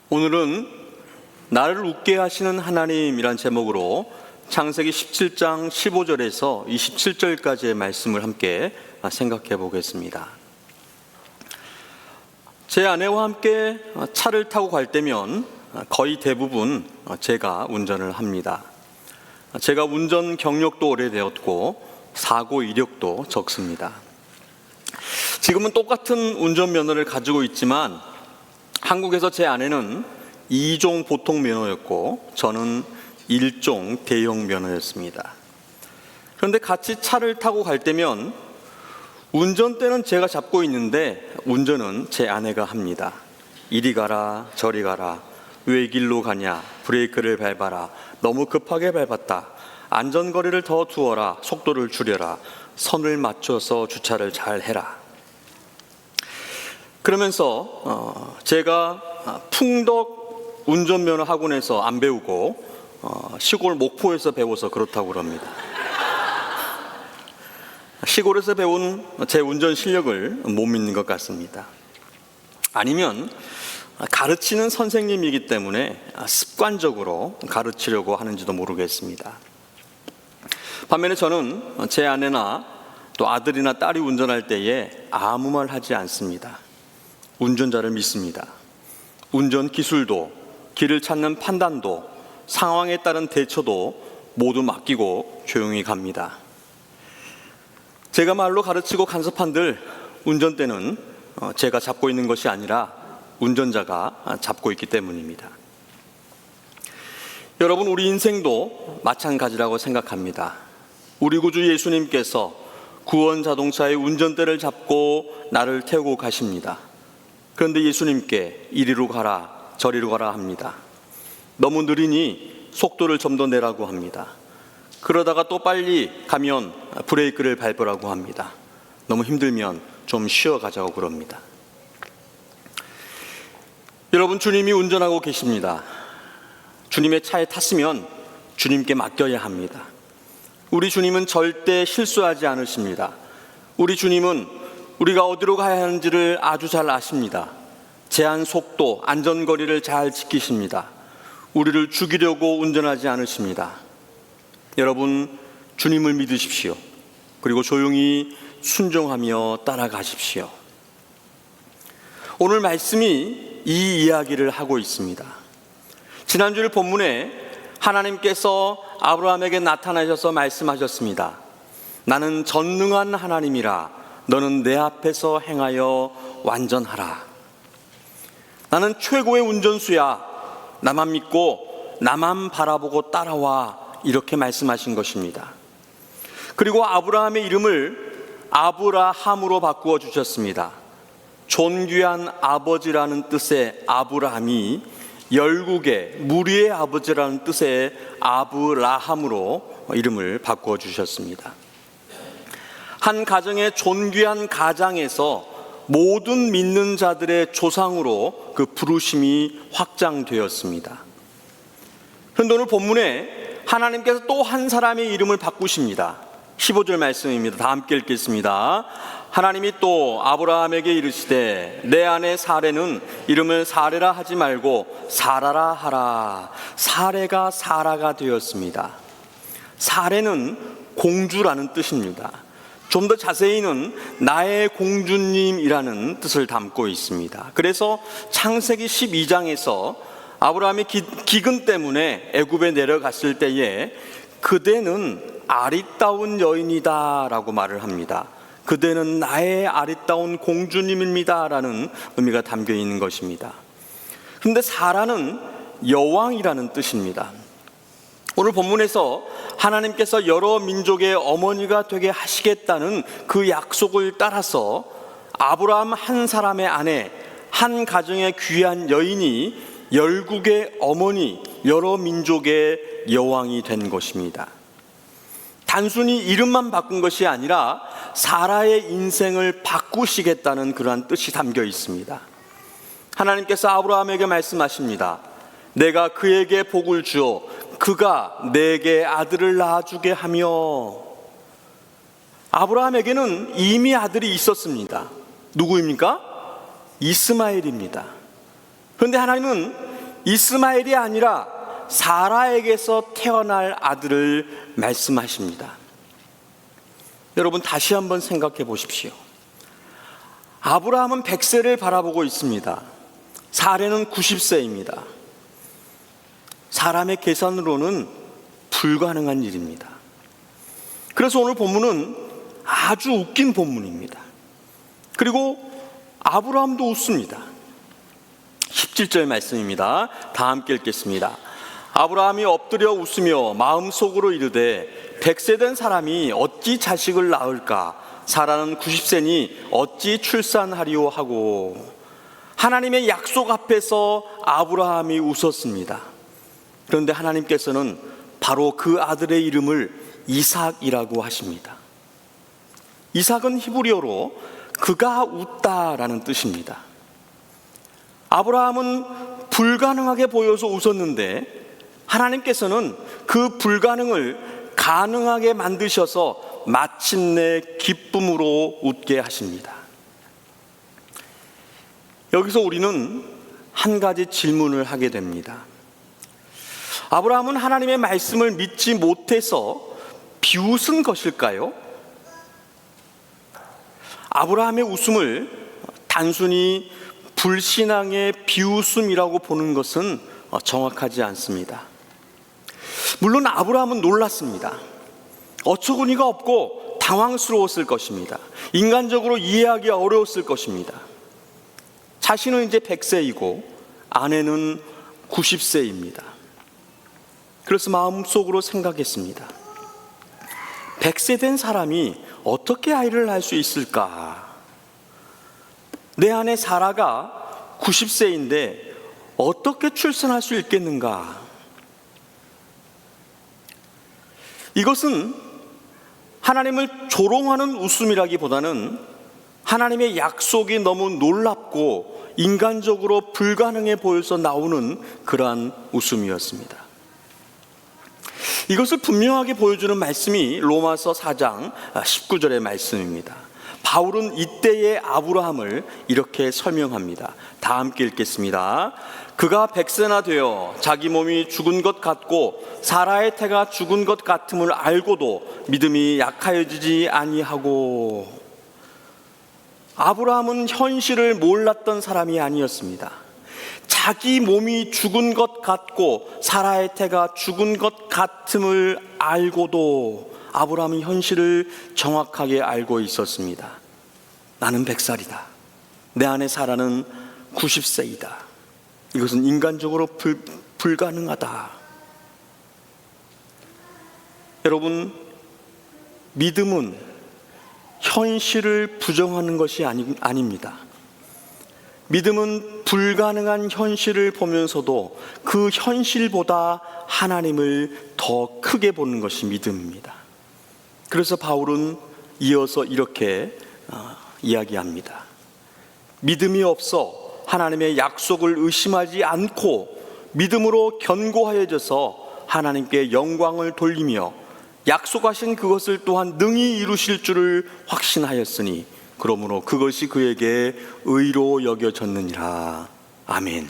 오늘은 나를 웃게 하시는 하나님이란 제목으로 창세기 17장 15절에서 27절까지의 말씀을 함께 생각해 보겠습니다. 제 아내와 함께 차를 타고 갈 때면 거의 대부분 제가 운전을 합니다. 제가 운전 경력도 오래되었고 사고 이력도 적습니다. 지금은 똑같은 운전면허를 가지고 있지만 한국에서 제 아내는 2종 보통 면허였고 저는 1종 대형 면허였습니다. 그런데 같이 차를 타고 갈 때면 운전대는 제가 잡고 있는데 운전은 제 아내가 합니다. 이리 가라 저리 가라, 왜 이 길로 가냐, 브레이크를 밟아라, 너무 급하게 밟았다, 안전거리를 더 두어라, 속도를 줄여라, 선을 맞춰서 주차를 잘 해라. 그러면서 제가 풍덕 운전면허 학원에서 안 배우고 시골 목포에서 배워서 그렇다고 그럽니다. 시골에서 배운 제 운전 실력을 못 믿는 것 같습니다. 아니면 가르치는 선생님이기 때문에 습관적으로 가르치려고 하는지도 모르겠습니다. 반면에 저는 제 아내나 또 아들이나 딸이 운전할 때에 아무 말 하지 않습니다. 운전자를 믿습니다. 운전 기술도, 길을 찾는 판단도, 상황에 따른 대처도 모두 맡기고 조용히 갑니다. 제가 말로 가르치고 간섭한들 운전대는 제가 잡고 있는 것이 아니라 운전자가 잡고 있기 때문입니다. 여러분, 우리 인생도 마찬가지라고 생각합니다. 우리 구주 예수님께서 구원 자동차의 운전대를 잡고 나를 태우고 가십니다. 그런데 예수님께 이리로 가라 저리로 가라 합니다. 너무 느리니 속도를 좀 더 내라고 합니다. 그러다가 또 빨리 가면 브레이크를 밟으라고 합니다. 너무 힘들면 좀 쉬어가자고 그럽니다. 여러분, 주님이 운전하고 계십니다. 주님의 차에 탔으면 주님께 맡겨야 합니다. 우리 주님은 절대 실수하지 않으십니다. 우리 주님은 우리가 어디로 가야 하는지를 아주 잘 아십니다. 제한 속도, 안전거리를 잘 지키십니다. 우리를 죽이려고 운전하지 않으십니다. 여러분, 주님을 믿으십시오. 그리고 조용히 순종하며 따라가십시오. 오늘 말씀이 이 이야기를 하고 있습니다. 지난주일 본문에 하나님께서 아브라함에게 나타나셔서 말씀하셨습니다. 나는 전능한 하나님이라 너는 내 앞에서 행하여 완전하라. 나는 최고의 운전수야. 나만 믿고 나만 바라보고 따라와. 이렇게 말씀하신 것입니다. 그리고 아브라함의 이름을 아브라함으로 바꾸어 주셨습니다. 존귀한 아버지라는 뜻의 아브라함이 열국의 무리의 아버지라는 뜻의 아브라함으로 이름을 바꾸어 주셨습니다. 한 가정의 존귀한 가장에서 모든 믿는 자들의 조상으로 그 부르심이 확장되었습니다. 그런데 오늘 본문에 하나님께서 또 한 사람의 이름을 바꾸십니다. 15절 말씀입니다. 다 함께 읽겠습니다. 하나님이 또 아브라함에게 이르시되 내 아내 사레는 이름을 사레라 하지 말고 사라라 하라. 사레가 사라가 되었습니다. 사레는 공주라는 뜻입니다. 좀 더 자세히는 나의 공주님이라는 뜻을 담고 있습니다. 그래서 창세기 12장에서 아브라함이 기근 때문에 애굽에 내려갔을 때에 그대는 아리따운 여인이다 라고 말을 합니다. 그대는 나의 아리따운 공주님입니다 라는 의미가 담겨 있는 것입니다. 그런데 사라는 여왕이라는 뜻입니다. 오늘 본문에서 하나님께서 여러 민족의 어머니가 되게 하시겠다는 그 약속을 따라서 아브라함 한 사람의 아내, 한 가정의 귀한 여인이 열국의 어머니, 여러 민족의 여왕이 된 것입니다. 단순히 이름만 바꾼 것이 아니라 사라의 인생을 바꾸시겠다는 그러한 뜻이 담겨 있습니다. 하나님께서 아브라함에게 말씀하십니다. 내가 그에게 복을 주어 그가 내게 아들을 낳아주게 하며. 아브라함에게는 이미 아들이 있었습니다. 누구입니까? 이스마엘입니다. 그런데 하나님은 이스마엘이 아니라 사라에게서 태어날 아들을 말씀하십니다. 여러분, 다시 한번 생각해 보십시오. 아브라함은 100세를 바라보고 있습니다. 사례는 90세입니다. 사람의 계산으로는 불가능한 일입니다. 그래서 오늘 본문은 아주 웃긴 본문입니다. 그리고 아브라함도 웃습니다. 17절 말씀입니다. 다 함께 읽겠습니다. 아브라함이 엎드려 웃으며 마음속으로 이르되 100세 된 사람이 어찌 자식을 낳을까? 사라는 90세니 어찌 출산하리오 하고. 하나님의 약속 앞에서 아브라함이 웃었습니다. 그런데 하나님께서는 바로 그 아들의 이름을 이삭이라고 하십니다. 이삭은 히브리어로 그가 웃다라는 뜻입니다. 아브라함은 불가능하게 보여서 웃었는데 하나님께서는 그 불가능을 가능하게 만드셔서 마침내 기쁨으로 웃게 하십니다. 여기서 우리는 한 가지 질문을 하게 됩니다. 아브라함은 하나님의 말씀을 믿지 못해서 비웃은 것일까요? 아브라함의 웃음을 단순히 불신앙의 비웃음이라고 보는 것은 정확하지 않습니다. 물론 아브라함은 놀랐습니다. 어처구니가 없고 당황스러웠을 것입니다. 인간적으로 이해하기 어려웠을 것입니다. 자신은 이제 100세이고 아내는 90세입니다. 그래서 마음속으로 생각했습니다. 100세 된 사람이 어떻게 아이를 낳을 수 있을까? 내 아내 사라가 90세인데 어떻게 출산할 수 있겠는가? 이것은 하나님을 조롱하는 웃음이라기보다는 하나님의 약속이 너무 놀랍고 인간적으로 불가능해 보여서 나오는 그러한 웃음이었습니다. 이것을 분명하게 보여주는 말씀이 로마서 4장 19절의 말씀입니다. 바울은 이때의 아브라함을 이렇게 설명합니다. 다 함께 읽겠습니다. 그가 100세나 되어 자기 몸이 죽은 것 같고 사라의 태가 죽은 것 같음을 알고도 믿음이 약하여지지 아니하고. 아브라함은 현실을 몰랐던 사람이 아니었습니다. 자기 몸이 죽은 것 같고 사라의 태가 죽은 것 같음을 알고도 아브라함은 현실을 정확하게 알고 있었습니다. 나는 100살이다. 내 아내 사라는 90세이다. 이것은 인간적으로 불가능하다. 여러분, 믿음은 현실을 부정하는 것이 아닙니다. 믿음은 불가능한 현실을 보면서도 그 현실보다 하나님을 더 크게 보는 것이 믿음입니다. 그래서 바울은 이어서 이렇게 이야기합니다. 믿음이 없어 하나님의 약속을 의심하지 않고 믿음으로 견고하여져서 하나님께 영광을 돌리며 약속하신 그것을 또한 능히 이루실 줄을 확신하였으니 그러므로 그것이 그에게 의로 여겨졌느니라. 아멘.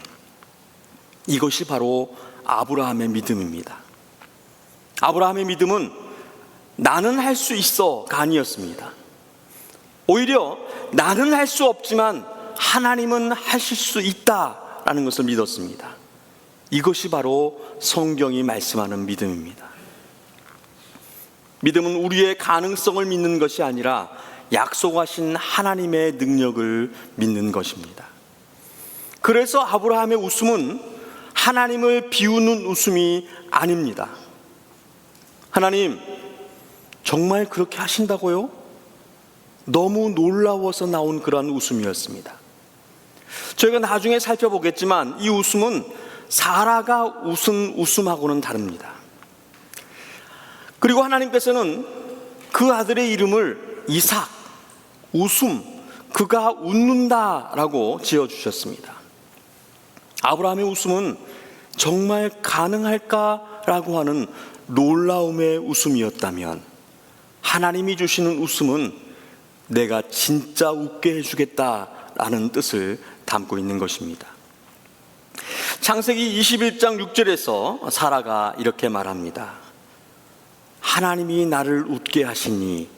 이것이 바로 아브라함의 믿음입니다. 아브라함의 믿음은 나는 할 수 있어가 아니었습니다. 오히려 나는 할 수 없지만 하나님은 하실 수 있다라는 것을 믿었습니다. 이것이 바로 성경이 말씀하는 믿음입니다. 믿음은 우리의 가능성을 믿는 것이 아니라 약속하신 하나님의 능력을 믿는 것입니다. 그래서 아브라함의 웃음은 하나님을 비우는 웃음이 아닙니다. 하나님, 정말 그렇게 하신다고요? 너무 놀라워서 나온 그러한 웃음이었습니다. 저희가 나중에 살펴보겠지만 이 웃음은 사라가 웃은 웃음하고는 다릅니다. 그리고 하나님께서는 그 아들의 이름을 이삭, 웃음, 그가 웃는다라고 지어주셨습니다. 아브라함의 웃음은 정말 가능할까라고 하는 놀라움의 웃음이었다면 하나님이 주시는 웃음은 내가 진짜 웃게 해주겠다라는 뜻을 담고 있는 것입니다. 창세기 21장 6절에서 사라가 이렇게 말합니다. 하나님이 나를 웃게 하시니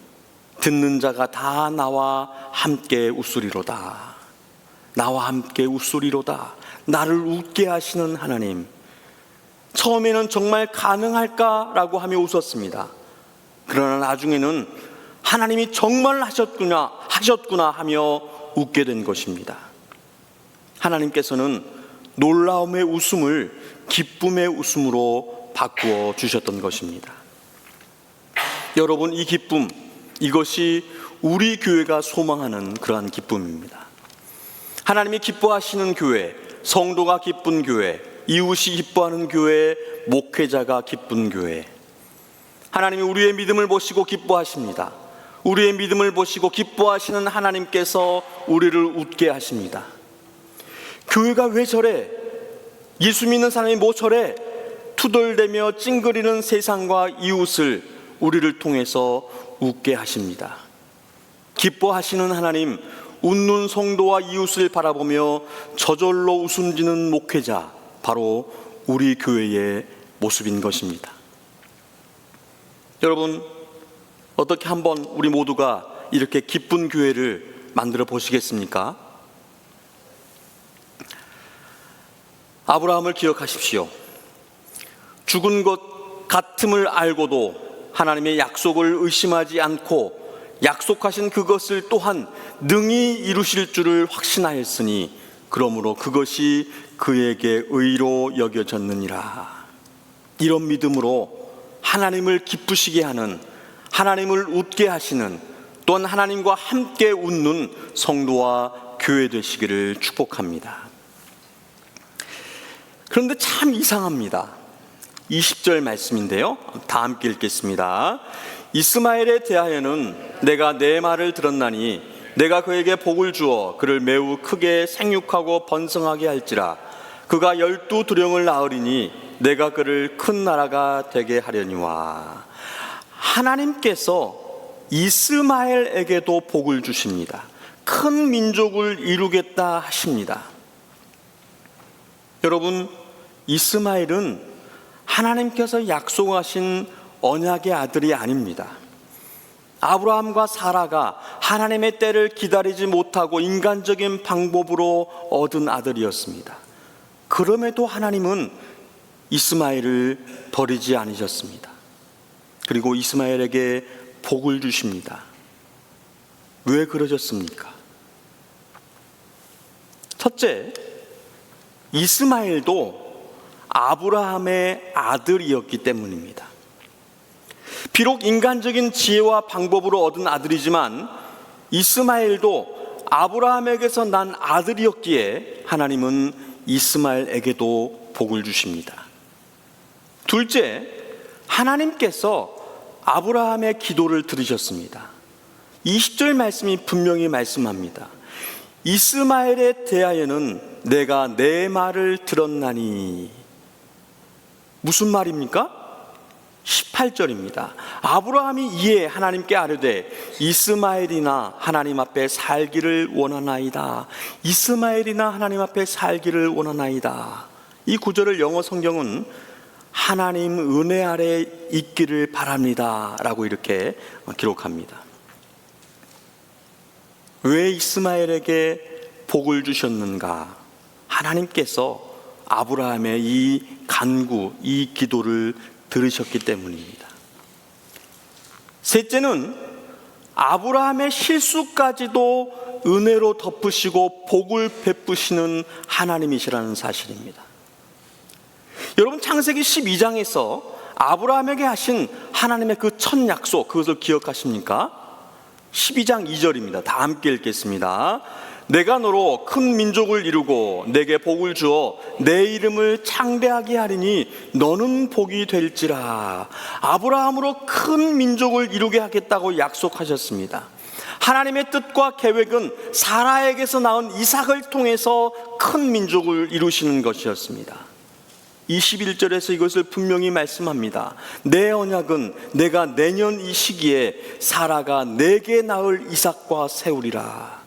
듣는 자가 다 나와 함께 웃으리로다. 나와 함께 웃으리로다. 나를 웃게 하시는 하나님. 처음에는 정말 가능할까라고 하며 웃었습니다. 그러나 나중에는 하나님이 정말 하셨구나 하며 웃게 된 것입니다. 하나님께서는 놀라움의 웃음을 기쁨의 웃음으로 바꾸어 주셨던 것입니다. 여러분, 이 기쁨, 이것이 우리 교회가 소망하는 그러한 기쁨입니다. 하나님이 기뻐하시는 교회, 성도가 기쁜 교회, 이웃이 기뻐하는 교회, 목회자가 기쁜 교회. 하나님이 우리의 믿음을 보시고 기뻐하십니다. 우리의 믿음을 보시고 기뻐하시는 하나님께서 우리를 웃게 하십니다. 교회가 왜 저래? 예수 믿는 사람이 뭐 저래? 투덜대며 찡그리는 세상과 이웃을 우리를 통해서 웃게 하십니다. 기뻐하시는 하나님, 웃는 성도와 이웃을 바라보며 저절로 웃음 지는 목회자, 바로 우리 교회의 모습인 것입니다. 여러분, 어떻게 한번 우리 모두가 이렇게 기쁜 교회를 만들어 보시겠습니까? 아브라함을 기억하십시오. 죽은 것 같음을 알고도 하나님의 약속을 의심하지 않고 약속하신 그것을 또한 능히 이루실 줄을 확신하였으니 그러므로 그것이 그에게 의로 여겨졌느니라. 이런 믿음으로 하나님을 기쁘시게 하는, 하나님을 웃게 하시는, 또한 하나님과 함께 웃는 성도와 교회 되시기를 축복합니다. 그런데 참 이상합니다. 20절 말씀인데요, 다 함께 읽겠습니다. 이스마엘에 대하여는 내가 내 말을 들었나니 내가 그에게 복을 주어 그를 매우 크게 생육하고 번성하게 할지라. 그가 12두령을 낳으리니 내가 그를 큰 나라가 되게 하려니와. 하나님께서 이스마엘에게도 복을 주십니다. 큰 민족을 이루겠다 하십니다. 여러분, 이스마엘은 하나님께서 약속하신 언약의 아들이 아닙니다. 아브라함과 사라가 하나님의 때를 기다리지 못하고 인간적인 방법으로 얻은 아들이었습니다. 그럼에도 하나님은 이스마엘을 버리지 않으셨습니다. 그리고 이스마엘에게 복을 주십니다. 왜 그러셨습니까? 첫째, 이스마엘도 아브라함의 아들이었기 때문입니다. 비록 인간적인 지혜와 방법으로 얻은 아들이지만 이스마엘도 아브라함에게서 난 아들이었기에 하나님은 이스마엘에게도 복을 주십니다. 둘째, 하나님께서 아브라함의 기도를 들으셨습니다. 20절 말씀이 분명히 말씀합니다. 이스마엘에 대하여는 내가 내 말을 들었나니. 무슨 말입니까? 18절입니다. 아브라함이 이에 하나님께 아뢰되 이스마엘이나 하나님 앞에 살기를 원하나이다. 이스마엘이나 하나님 앞에 살기를 원하나이다. 이 구절을 영어 성경은 하나님 은혜 아래 있기를 바랍니다 라고 이렇게 기록합니다. 왜 이스마엘에게 복을 주셨는가? 하나님께서 아브라함의 이 간구, 이 기도를 들으셨기 때문입니다. 셋째는 아브라함의 실수까지도 은혜로 덮으시고 복을 베푸시는 하나님이시라는 사실입니다. 여러분, 창세기 12장에서 아브라함에게 하신 하나님의 그 첫 약속, 그것을 기억하십니까? 12장 2절입니다. 다 함께 읽겠습니다. 내가 너로 큰 민족을 이루고 내게 복을 주어 내 이름을 창대하게 하리니 너는 복이 될지라. 아브라함으로 큰 민족을 이루게 하겠다고 약속하셨습니다. 하나님의 뜻과 계획은 사라에게서 낳은 이삭을 통해서 큰 민족을 이루시는 것이었습니다. 21절에서 이것을 분명히 말씀합니다. 내 언약은 내가 내년 이 시기에 사라가 내게 낳을 이삭과 세우리라.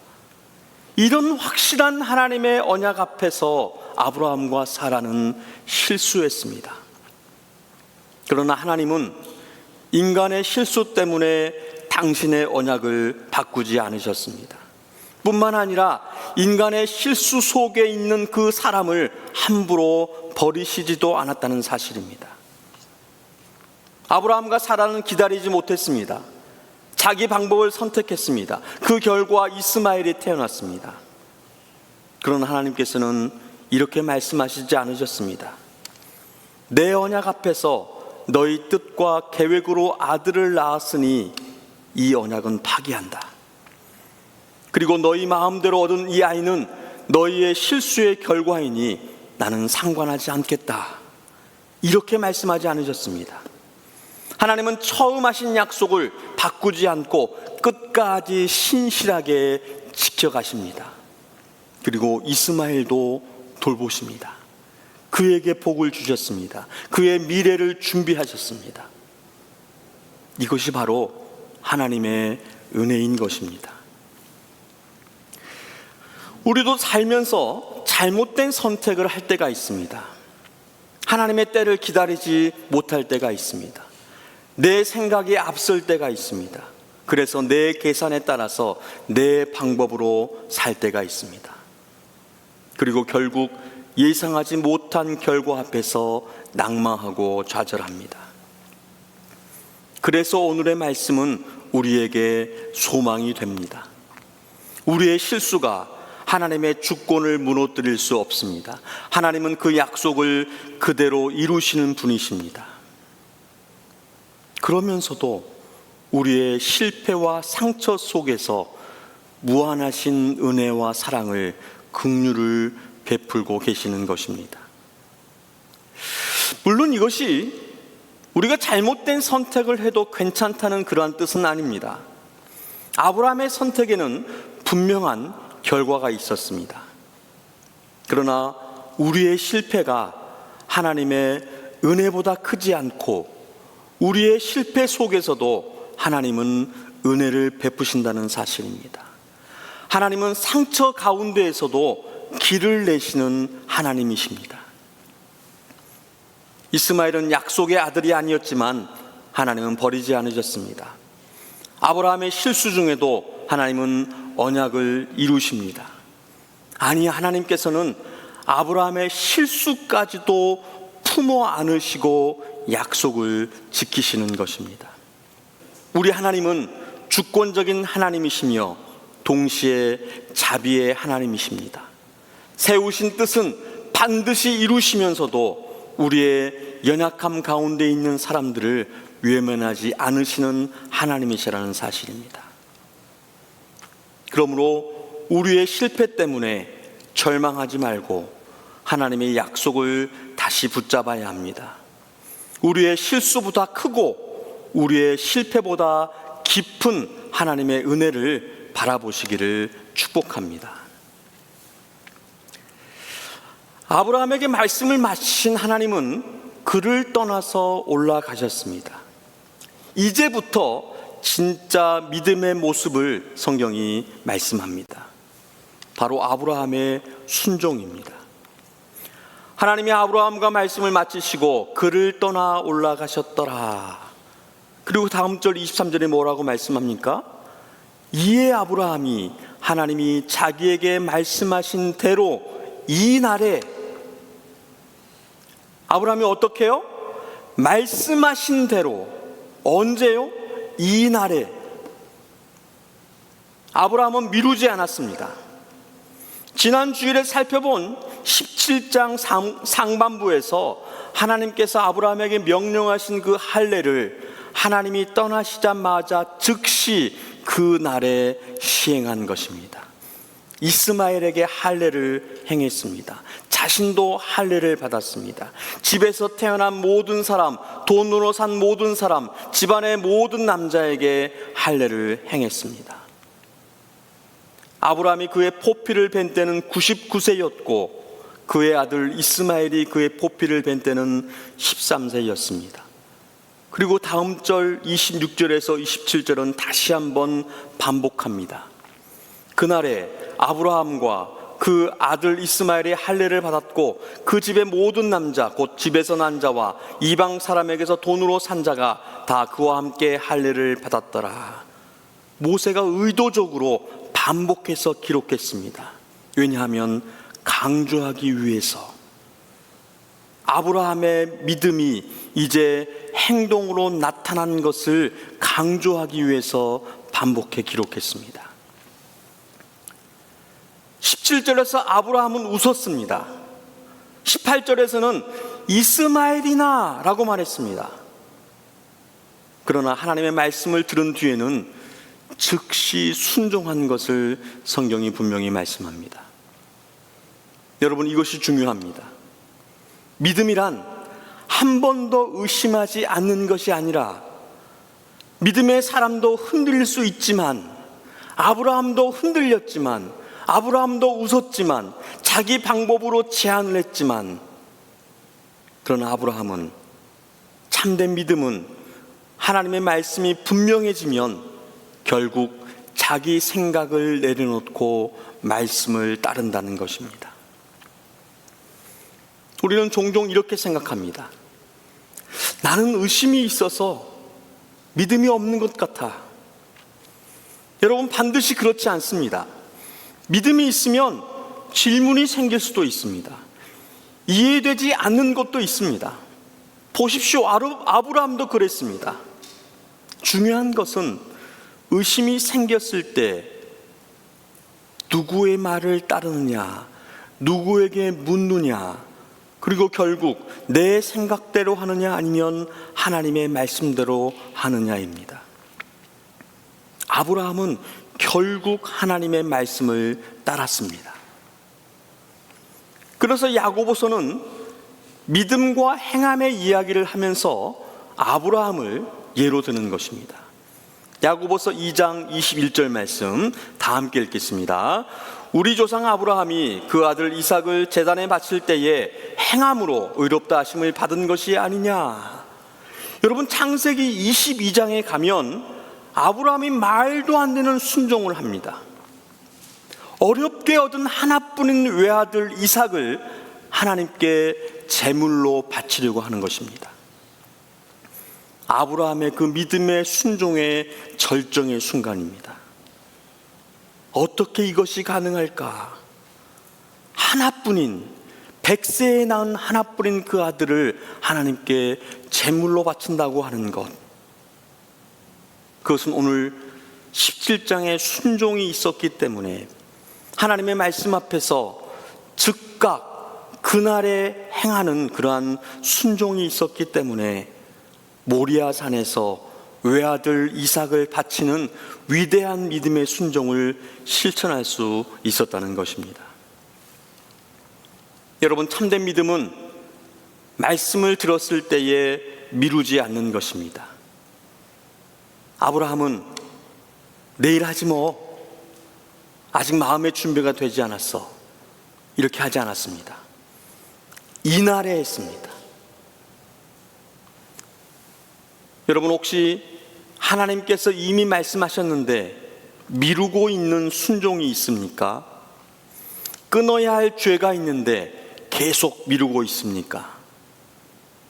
이런 확실한 하나님의 언약 앞에서 아브라함과 사라는 실수했습니다. 그러나 하나님은 인간의 실수 때문에 당신의 언약을 바꾸지 않으셨습니다. 뿐만 아니라 인간의 실수 속에 있는 그 사람을 함부로 버리시지도 않았다는 사실입니다. 아브라함과 사라는 기다리지 못했습니다. 자기 방법을 선택했습니다. 그 결과 이스마엘이 태어났습니다. 그러나 하나님께서는 이렇게 말씀하시지 않으셨습니다. 내 언약 앞에서 너희 뜻과 계획으로 아들을 낳았으니 이 언약은 파기한다. 그리고 너희 마음대로 얻은 이 아이는 너희의 실수의 결과이니 나는 상관하지 않겠다. 이렇게 말씀하지 않으셨습니다. 하나님은 처음 하신 약속을 바꾸지 않고 끝까지 신실하게 지켜가십니다. 그리고 이스마엘도 돌보십니다. 그에게 복을 주셨습니다. 그의 미래를 준비하셨습니다. 이것이 바로 하나님의 은혜인 것입니다. 우리도 살면서 잘못된 선택을 할 때가 있습니다. 하나님의 때를 기다리지 못할 때가 있습니다. 내 생각이 앞설 때가 있습니다. 그래서 내 계산에 따라서 내 방법으로 살 때가 있습니다. 그리고 결국 예상하지 못한 결과 앞에서 낙망하고 좌절합니다. 그래서 오늘의 말씀은 우리에게 소망이 됩니다. 우리의 실수가 하나님의 주권을 무너뜨릴 수 없습니다. 하나님은 그 약속을 그대로 이루시는 분이십니다. 그러면서도 우리의 실패와 상처 속에서 무한하신 은혜와 사랑을, 긍휼을 베풀고 계시는 것입니다. 물론 이것이 우리가 잘못된 선택을 해도 괜찮다는 그러한 뜻은 아닙니다. 아브라함의 선택에는 분명한 결과가 있었습니다. 그러나 우리의 실패가 하나님의 은혜보다 크지 않고 우리의 실패 속에서도 하나님은 은혜를 베푸신다는 사실입니다. 하나님은 상처 가운데에서도 길을 내시는 하나님이십니다. 이스마엘은 약속의 아들이 아니었지만 하나님은 버리지 않으셨습니다. 아브라함의 실수 중에도 하나님은 언약을 이루십니다. 아니, 하나님께서는 아브라함의 실수까지도 품어 안으시고 약속을 지키시는 것입니다. 우리 하나님은 주권적인 하나님이시며 동시에 자비의 하나님이십니다. 세우신 뜻은 반드시 이루시면서도 우리의 연약함 가운데 있는 사람들을 외면하지 않으시는 하나님이시라는 사실입니다. 그러므로 우리의 실패 때문에 절망하지 말고 하나님의 약속을 다시 붙잡아야 합니다. 우리의 실수보다 크고 우리의 실패보다 깊은 하나님의 은혜를 바라보시기를 축복합니다. 아브라함에게 말씀을 마치신 하나님은 그를 떠나서 올라가셨습니다. 이제부터 진짜 믿음의 모습을 성경이 말씀합니다. 바로 아브라함의 순종입니다. 하나님이 아브라함과 말씀을 마치시고 그를 떠나 올라가셨더라. 그리고 다음 절 23절에 뭐라고 말씀합니까? 이에 아브라함이 하나님이 자기에게 말씀하신 대로 이 날에, 아브라함이 어떻게 해요? 말씀하신 대로. 언제요? 이 날에. 아브라함은 미루지 않았습니다. 지난 주일에 살펴본 17장 상반부에서 하나님께서 아브라함에게 명령하신 그 할례를 하나님이 떠나시자마자 즉시 그 날에 시행한 것입니다. 이스마엘에게 할례를 행했습니다. 자신도 할례를 받았습니다. 집에서 태어난 모든 사람, 돈으로 산 모든 사람, 집안의 모든 남자에게 할례를 행했습니다. 아브라함이 그의 포피를 벤 때는 99세였고 그의 아들 이스마엘이 그의 포피를 벤 때는 13세였습니다. 그리고 다음 절 26절에서 27절은 다시 한번 반복합니다. 그날에 아브라함과 그 아들 이스마엘의 할례를 받았고 그 집의 모든 남자 곧 집에서 난 자와 이방 사람에게서 돈으로 산 자가 다 그와 함께 할례를 받았더라. 모세가 의도적으로 반복해서 기록했습니다. 왜냐하면 강조하기 위해서, 아브라함의 믿음이 이제 행동으로 나타난 것을 강조하기 위해서 반복해 기록했습니다. 17절에서 아브라함은 웃었습니다. 18절에서는 이스마엘이나 라고 말했습니다. 그러나 하나님의 말씀을 들은 뒤에는 즉시 순종한 것을 성경이 분명히 말씀합니다. 여러분, 이것이 중요합니다. 믿음이란 한 번도 의심하지 않는 것이 아니라, 믿음의 사람도 흔들릴 수 있지만, 아브라함도 흔들렸지만, 아브라함도 웃었지만, 자기 방법으로 제안을 했지만, 그러나 아브라함은, 참된 믿음은 하나님의 말씀이 분명해지면 결국 자기 생각을 내려놓고 말씀을 따른다는 것입니다. 우리는 종종 이렇게 생각합니다. 나는 의심이 있어서 믿음이 없는 것 같아. 여러분, 반드시 그렇지 않습니다. 믿음이 있으면 질문이 생길 수도 있습니다. 이해되지 않는 것도 있습니다. 보십시오, 아브라함도 그랬습니다. 중요한 것은 의심이 생겼을 때 누구의 말을 따르느냐, 누구에게 묻느냐, 그리고 결국 내 생각대로 하느냐 아니면 하나님의 말씀대로 하느냐입니다. 아브라함은 결국 하나님의 말씀을 따랐습니다. 그래서 야고보서는 믿음과 행함의 이야기를 하면서 아브라함을 예로 드는 것입니다. 야고보서 2장 21절 말씀 다 함께 읽겠습니다. 우리 조상 아브라함이 그 아들 이삭을 제단에 바칠 때에 행함으로 의롭다 하심을 받은 것이 아니냐. 여러분, 창세기 22장에 가면 아브라함이 말도 안 되는 순종을 합니다. 어렵게 얻은 하나뿐인 외아들 이삭을 하나님께 제물로 바치려고 하는 것입니다. 아브라함의 그 믿음의 순종의 절정의 순간입니다. 어떻게 이것이 가능할까? 하나뿐인, 100세에 낳은 하나뿐인 그 아들을 하나님께 제물로 바친다고 하는 것, 그것은 오늘 17장에 순종이 있었기 때문에, 하나님의 말씀 앞에서 즉각 그날에 행하는 그러한 순종이 있었기 때문에 모리아 산에서 외아들 이삭을 바치는 위대한 믿음의 순종을 실천할 수 있었다는 것입니다. 여러분, 참된 믿음은 말씀을 들었을 때에 미루지 않는 것입니다. 아브라함은 내일 하지 뭐, 아직 마음의 준비가 되지 않았어, 이렇게 하지 않았습니다. 이날에 했습니다. 여러분, 혹시 하나님께서 이미 말씀하셨는데 미루고 있는 순종이 있습니까? 끊어야 할 죄가 있는데 계속 미루고 있습니까?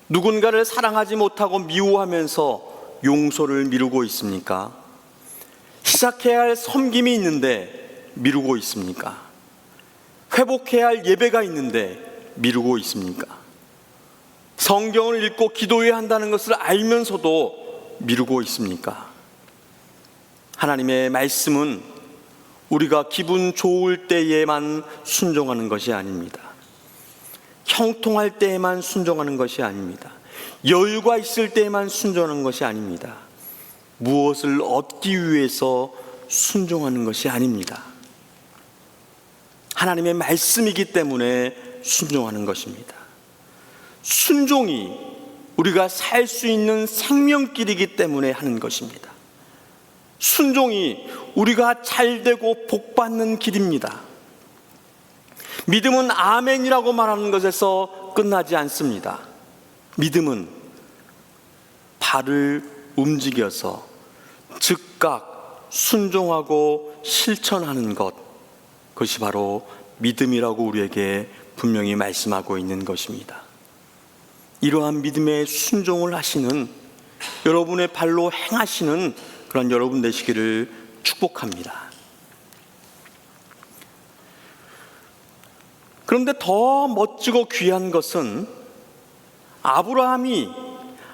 누군가를 사랑하지 못하고 미워하면서 용서를 미루고 있습니까? 시작해야 할 섬김이 있는데 미루고 있습니까? 회복해야 할 예배가 있는데 미루고 있습니까? 성경을 읽고 기도해야 한다는 것을 알면서도 미루고 있습니까? 하나님의 말씀은 우리가 기분 좋을 때에만 순종하는 것이 아닙니다. 형통할 때에만 순종하는 것이 아닙니다. 여유가 있을 때에만 순종하는 것이 아닙니다. 무엇을 얻기 위해서 순종하는 것이 아닙니다. 하나님의 말씀이기 때문에 순종하는 것입니다. 순종이 우리가 살 수 있는 생명길이기 때문에 하는 것입니다. 순종이 우리가 잘되고 복받는 길입니다. 믿음은 아멘이라고 말하는 것에서 끝나지 않습니다. 믿음은 발을 움직여서 즉각 순종하고 실천하는 것, 그것이 바로 믿음이라고 우리에게 분명히 말씀하고 있는 것입니다. 이러한 믿음에 순종을 하시는, 여러분의 발로 행하시는 그런 여러분 되시기를 축복합니다. 그런데 더 멋지고 귀한 것은 아브라함이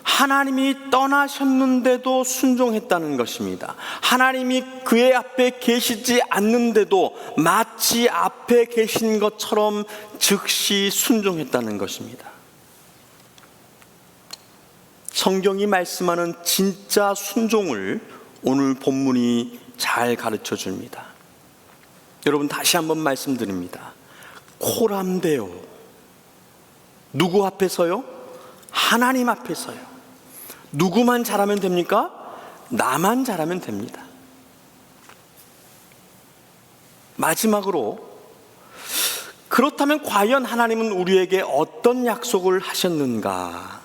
하나님이 떠나셨는데도 순종했다는 것입니다. 하나님이 그의 앞에 계시지 않는데도 마치 앞에 계신 것처럼 즉시 순종했다는 것입니다. 성경이 말씀하는 진짜 순종을 오늘 본문이 잘 가르쳐 줍니다. 여러분, 다시 한번 말씀드립니다. 코람데오. 누구 앞에서요? 하나님 앞에서요. 누구만 잘하면 됩니까? 나만 잘하면 됩니다. 마지막으로, 그렇다면 과연 하나님은 우리에게 어떤 약속을 하셨는가?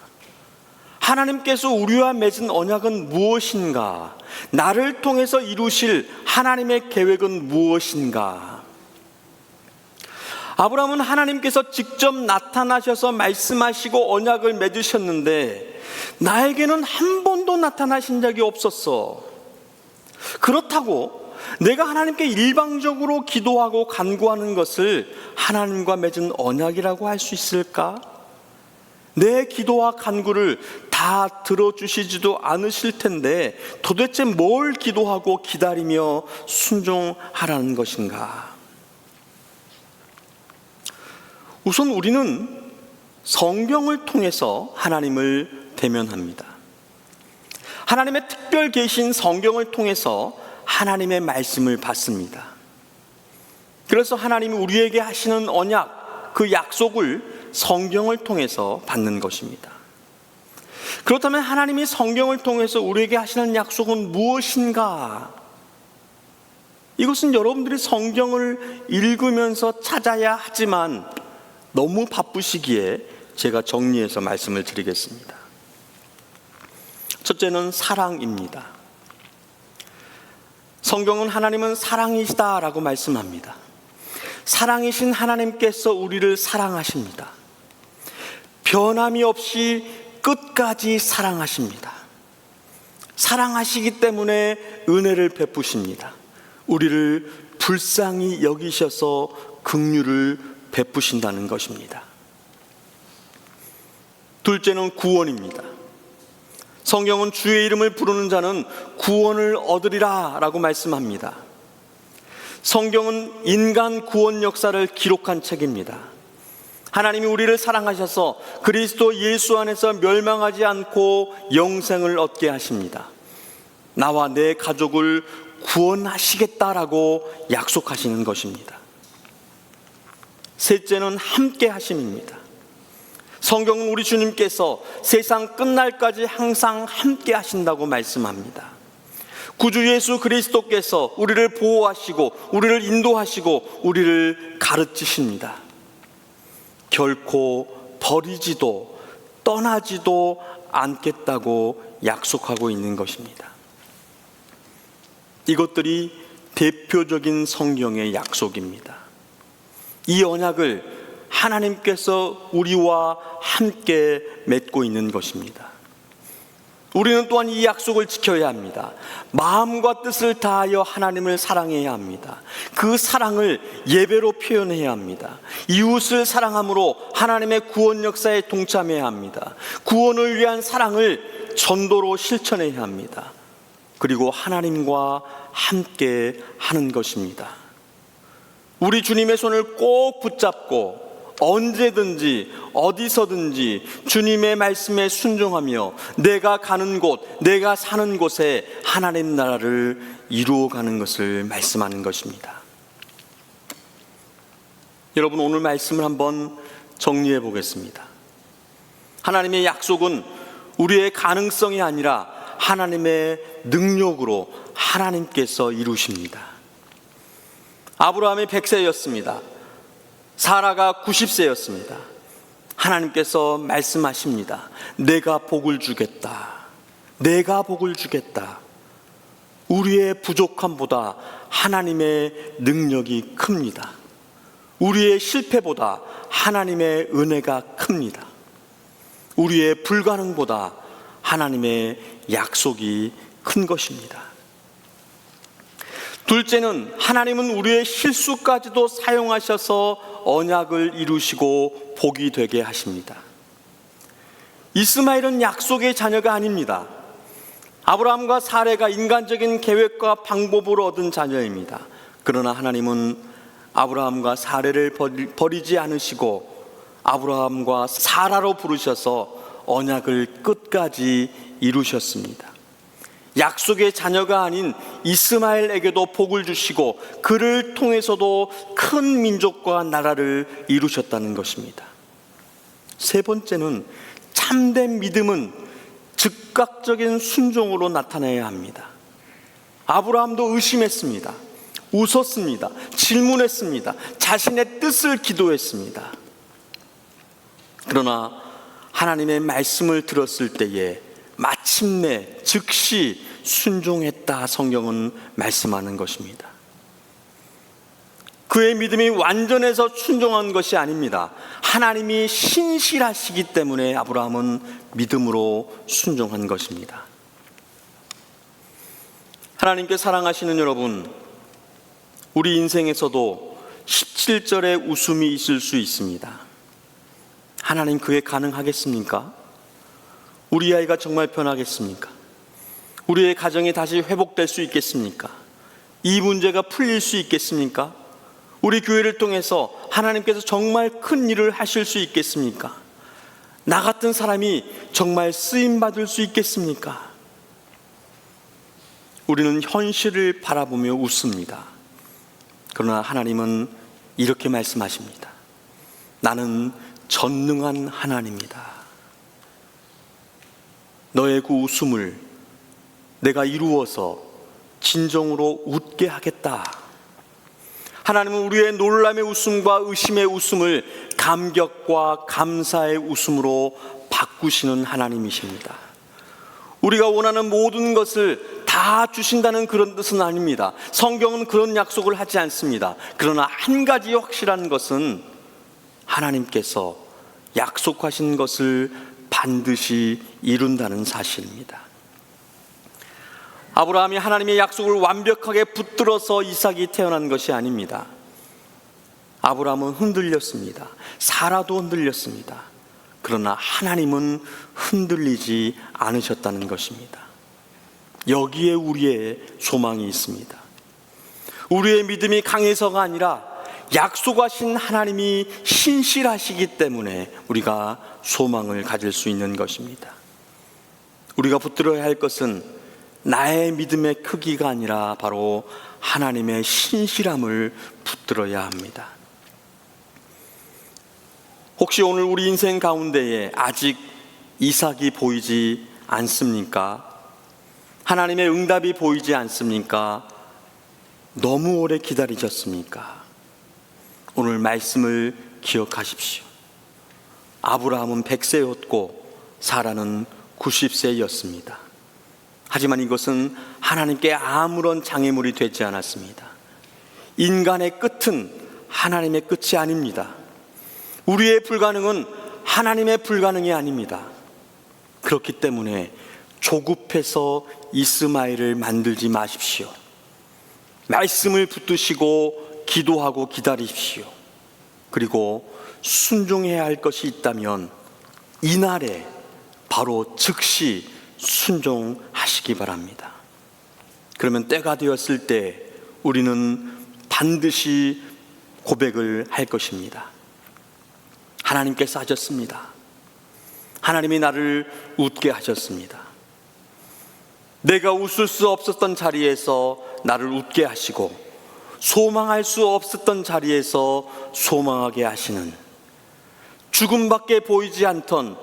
하나님께서 우리와 맺은 언약은 무엇인가? 나를 통해서 이루실 하나님의 계획은 무엇인가? 아브라함은 하나님께서 직접 나타나셔서 말씀하시고 언약을 맺으셨는데 나에게는 한 번도 나타나신 적이 없었어. 그렇다고 내가 하나님께 일방적으로 기도하고 간구하는 것을 하나님과 맺은 언약이라고 할 수 있을까? 내 기도와 간구를 다 들어주시지도 않으실 텐데 도대체 뭘 기도하고 기다리며 순종하라는 것인가? 우선 우리는 성경을 통해서 하나님을 대면합니다. 하나님의 특별 계신 성경을 통해서 하나님의 말씀을 받습니다. 그래서 하나님이 우리에게 하시는 언약, 그 약속을 성경을 통해서 받는 것입니다. 그렇다면 하나님이 성경을 통해서 우리에게 하시는 약속은 무엇인가? 이것은 여러분들이 성경을 읽으면서 찾아야 하지만 너무 바쁘시기에 제가 정리해서 말씀을 드리겠습니다. 첫째는 사랑입니다. 성경은 하나님은 사랑이시다라고 말씀합니다. 사랑이신 하나님께서 우리를 사랑하십니다. 변함이 없이 끝까지 사랑하십니다. 사랑하시기 때문에 은혜를 베푸십니다. 우리를 불쌍히 여기셔서 긍휼을 베푸신다는 것입니다. 둘째는 구원입니다. 성경은 주의 이름을 부르는 자는 구원을 얻으리라 라고 말씀합니다. 성경은 인간 구원 역사를 기록한 책입니다. 하나님이 우리를 사랑하셔서 그리스도 예수 안에서 멸망하지 않고 영생을 얻게 하십니다. 나와 내 가족을 구원하시겠다라고 약속하시는 것입니다. 셋째는 함께 하심입니다. 성경은 우리 주님께서 세상 끝날까지 항상 함께 하신다고 말씀합니다. 구주 예수 그리스도께서 우리를 보호하시고 우리를 인도하시고 우리를 가르치십니다. 결코 버리지도 떠나지도 않겠다고 약속하고 있는 것입니다. 이것들이 대표적인 성경의 약속입니다. 이 언약을 하나님께서 우리와 함께 맺고 있는 것입니다. 우리는 또한 이 약속을 지켜야 합니다. 마음과 뜻을 다하여 하나님을 사랑해야 합니다. 그 사랑을 예배로 표현해야 합니다. 이웃을 사랑함으로 하나님의 구원 역사에 동참해야 합니다. 구원을 위한 사랑을 전도로 실천해야 합니다. 그리고 하나님과 함께 하는 것입니다. 우리 주님의 손을 꼭 붙잡고 언제든지 어디서든지 주님의 말씀에 순종하며 내가 가는 곳, 내가 사는 곳에 하나님 나라를 이루어가는 것을 말씀하는 것입니다. 여러분, 오늘 말씀을 한번 정리해 보겠습니다. 하나님의 약속은 우리의 가능성이 아니라 하나님의 능력으로 하나님께서 이루십니다. 아브라함이 100세였습니다. 사라가 90세였습니다. 하나님께서 말씀하십니다. 내가 복을 주겠다. 내가 복을 주겠다. 우리의 부족함보다 하나님의 능력이 큽니다. 우리의 실패보다 하나님의 은혜가 큽니다. 우리의 불가능보다 하나님의 약속이 큰 것입니다. 둘째는 하나님은 우리의 실수까지도 사용하셔서 언약을 이루시고 복이 되게 하십니다. 이스마엘은 약속의 자녀가 아닙니다. 아브라함과 사레가 인간적인 계획과 방법으로 얻은 자녀입니다. 그러나 하나님은 아브라함과 사레를 버리지 않으시고 아브라함과 사라로 부르셔서 언약을 끝까지 이루셨습니다. 약속의 자녀가 아닌 이스마엘에게도 복을 주시고 그를 통해서도 큰 민족과 나라를 이루셨다는 것입니다. 세 번째는 참된 믿음은 즉각적인 순종으로 나타나야 합니다. 아브라함도 의심했습니다. 웃었습니다. 질문했습니다. 자신의 뜻을 기도했습니다. 그러나 하나님의 말씀을 들었을 때에 마침내 즉시 순종했다, 성경은 말씀하는 것입니다. 그의 믿음이 완전해서 순종한 것이 아닙니다. 하나님이 신실하시기 때문에 아브라함은 믿음으로 순종한 것입니다. 하나님께 사랑하시는 여러분, 우리 인생에서도 17절의 웃음이 있을 수 있습니다. 하나님, 그게 가능하겠습니까? 우리 아이가 정말 변하겠습니까? 우리의 가정이 다시 회복될 수 있겠습니까? 이 문제가 풀릴 수 있겠습니까? 우리 교회를 통해서 하나님께서 정말 큰 일을 하실 수 있겠습니까? 나 같은 사람이 정말 쓰임받을 수 있겠습니까? 우리는 현실을 바라보며 웃습니다. 그러나 하나님은 이렇게 말씀하십니다. 나는 전능한 하나님이다. 너의 그 웃음을 내가 이루어서 진정으로 웃게 하겠다. 하나님은 우리의 놀람의 웃음과 의심의 웃음을 감격과 감사의 웃음으로 바꾸시는 하나님이십니다. 우리가 원하는 모든 것을 다 주신다는 그런 뜻은 아닙니다. 성경은 그런 약속을 하지 않습니다. 그러나 한 가지 확실한 것은 하나님께서 약속하신 것을 반드시 이룬다는 사실입니다. 아브라함이 하나님의 약속을 완벽하게 붙들어서 이삭이 태어난 것이 아닙니다. 아브라함은 흔들렸습니다. 사라도 흔들렸습니다. 그러나 하나님은 흔들리지 않으셨다는 것입니다. 여기에 우리의 소망이 있습니다. 우리의 믿음이 강해서가 아니라 약속하신 하나님이 신실하시기 때문에 우리가 소망을 가질 수 있는 것입니다. 우리가 붙들어야 할 것은 나의 믿음의 크기가 아니라 바로 하나님의 신실함을 붙들어야 합니다. 혹시 오늘 우리 인생 가운데에 아직 이삭이 보이지 않습니까? 하나님의 응답이 보이지 않습니까? 너무 오래 기다리셨습니까? 오늘 말씀을 기억하십시오. 아브라함은 100세였고 사라는 90세였습니다. 하지만 이것은 하나님께 아무런 장애물이 되지 않았습니다. 인간의 끝은 하나님의 끝이 아닙니다. 우리의 불가능은 하나님의 불가능이 아닙니다. 그렇기 때문에 조급해서 이스마엘을 만들지 마십시오. 말씀을 붙드시고 기도하고 기다리십시오. 그리고 순종해야 할 것이 있다면 이날에 바로 즉시 순종하시기 바랍니다. 그러면 때가 되었을 때 우리는 반드시 고백을 할 것입니다. 하나님께서 하셨습니다. 하나님이 나를 웃게 하셨습니다. 내가 웃을 수 없었던 자리에서 나를 웃게 하시고 소망할 수 없었던 자리에서 소망하게 하시는, 죽음밖에 보이지 않던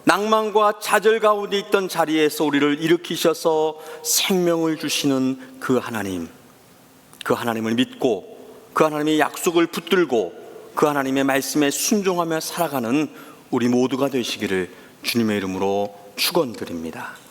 낭만과 좌절 가운데 있던 자리에서 우리를 일으키셔서 생명을 주시는 그 하나님, 그 하나님을 믿고 그 하나님의 약속을 붙들고 그 하나님의 말씀에 순종하며 살아가는 우리 모두가 되시기를 주님의 이름으로 축원드립니다.